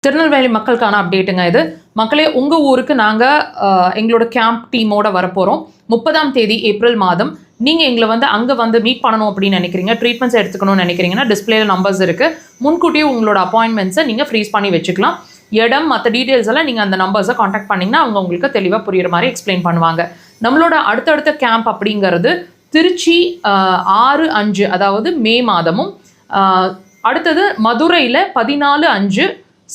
திருநெல்வேலி மக்களுக்கான அப்டேட்டுங்க இது. மக்களே, உங்கள் ஊருக்கு நாங்கள் எங்களோட கேம்ப் டீமோட வரப்போகிறோம் 30ஆம் தேதி ஏப்ரல் மாதம். நீங்கள் எங்களை அங்கே மீட் பண்ணணும் அப்படின்னு நினைக்கிறீங்க, ட்ரீட்மெண்ட்ஸ் எடுத்துக்கணும்னு நினைக்கிறீங்கன்னா டிஸ்பிளேல நம்பர்ஸ் இருக்குது. முன்கூட்டியே உங்களோட அப்பாயின்மெண்ட்ஸை நீங்கள் ஃப்ரீஸ் பண்ணி வச்சுக்கலாம். இடம் மற்ற டீட்டெயில்ஸ் எல்லாம் நீங்கள் அந்த நம்பர்ஸை காண்டாக்ட் பண்ணிங்கன்னா அவங்க உங்களுக்கு தெளிவாக புரியுற மாதிரி எக்ஸ்பிளைன் பண்ணுவாங்க. நம்மளோட அடுத்தடுத்த கேம்ப் அப்படிங்கிறது திருச்சி 6-5 அதாவது மே மாதமும், அடுத்தது மதுரையில் 14-5,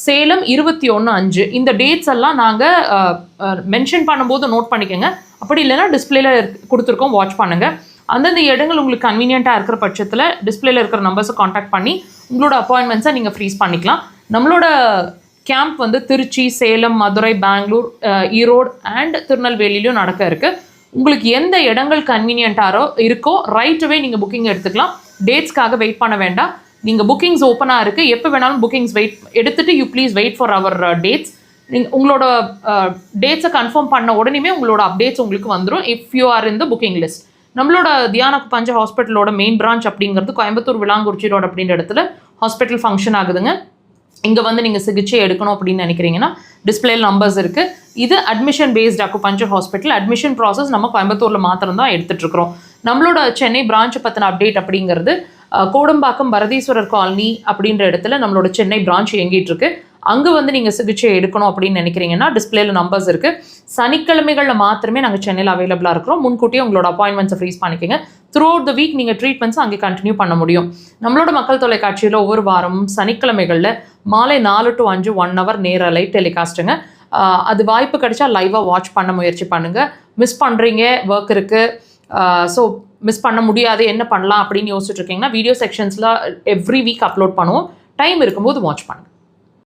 சேலம் 21-5. இந்த டேட்ஸ் எல்லாம் நாங்கள் மென்ஷன் பண்ணும்போது நோட் பண்ணிக்கோங்க. அப்படி இல்லைன்னா டிஸ்பிளேல கொடுத்துருக்கோம், வாட்ச் பண்ணுங்கள். அந்தந்த இடங்கள் உங்களுக்கு கன்வீனியண்ட்டாக இருக்கிற பட்சத்தில் டிஸ்பிளேல இருக்கிற நம்பர்ஸை காண்டாக்ட் பண்ணி உங்களோட அப்பாயின்மெண்ட்ஸை நீங்கள் ஃப்ரீஸ் பண்ணிக்கலாம். நம்மளோட கேம்ப் திருச்சி, சேலம், மதுரை, பெங்களூர், ஈரோடு அண்ட் திருநெல்வேலியிலும் நடக்க இருக்குது. உங்களுக்கு எந்த இடங்கள் கன்வீனியண்ட்டாரோ இருக்கோ ரைட்டுவே நீங்கள் புக்கிங் எடுத்துக்கலாம். டேட்ஸ்க்காக வெயிட் பண்ண வேண்டாம். நீங்கள் புக்கிங்ஸ் ஓப்பனாக இருக்குது, எப்போ வேணாலும் புக்கிங்ஸ் எடுத்துகிட்டு you please wait for our dates. உங்களோட டேட்ஸை கன்ஃபார்ம் பண்ண உடனே உங்களோட அப்டேட்ஸ் உங்களுக்கு வந்துடும் if you are in the booking list. நம்மளோட தியான குப்பஞ்ச ஹாஸ்பிட்டலோட மெயின் பிரான்ச் அப்படிங்கிறது கோயம்புத்தூர் விளாங்குறிச்சி ரோடு அப்படின்ற இடத்துல ஹாஸ்பிட்டல் ஃபங்க்ஷன் ஆகுதுங்க. இங்கே நீங்கள் சிகிச்சை எடுக்கணும் அப்படின்னு நினைக்கிறீங்கன்னா டிஸ்பிளேல நம்பர்ஸ் இருக்குது. இது admission based acupuncture hospital. Admission process நம்ம கோயம்புத்தூரில் மாத்திரம் தான் எடுத்துகிட்ருக்கிறோம். நம்மளோட சென்னை பிரான்ச்சை பற்றின அப்டேட் அப்படிங்கிறது கோடம்பாக்கம் பரதீஸ்வரர் காலனி அப்படின்ற இடத்துல நம்மளோட சென்னை பிரான்ச் இயங்கிட்டு இருக்கு. அங்கே நீங்கள் சிகிச்சை எடுக்கணும் அப்படின்னு நினைக்கிறீங்கன்னா டிஸ்பிளேல நம்பர்ஸ் இருக்குது. சனிக்கிழமைகளில் மாத்திரமே நாங்கள் சென்னையில் அவைலபிளாக இருக்கிறோம். முன்கூட்டியே உங்களோட அப்பாயின்மெண்ட்ஸை ஃப்ரீஸ் பண்ணிக்கோங்க. த்ரூ அவுட் த வீக் நீங்கள் ட்ரீட்மெண்ட்ஸ் அங்கே கண்டினியூ பண்ண முடியும். நம்மளோட மக்கள் தொலைக்காட்சியில் ஒவ்வொரு வாரமும் சனிக்கிழமைகளில் மாலை 4 to 5 1 hour நேரலை டெலிகாஸ்ட்டுங்க. அது வாய்ப்பு கிடைச்சா லைவாக வாட்ச் பண்ண முயற்சி பண்ணுங்கள். மிஸ் பண்ணுறீங்க, ஒர்க் இருக்குது, ஸோ மிஸ் பண்ண முடியாது, என்ன பண்ணலாம் அப்படின்னு யோசிச்சுட்டு இருக்கீங்கன்னா வீடியோ செக்ஷன்ஸில் எவ்ரி வீக் அப்லோட் பண்ணுவோம். டைம் இருக்கும்போது வாட்ச் பண்ணுங்கள்.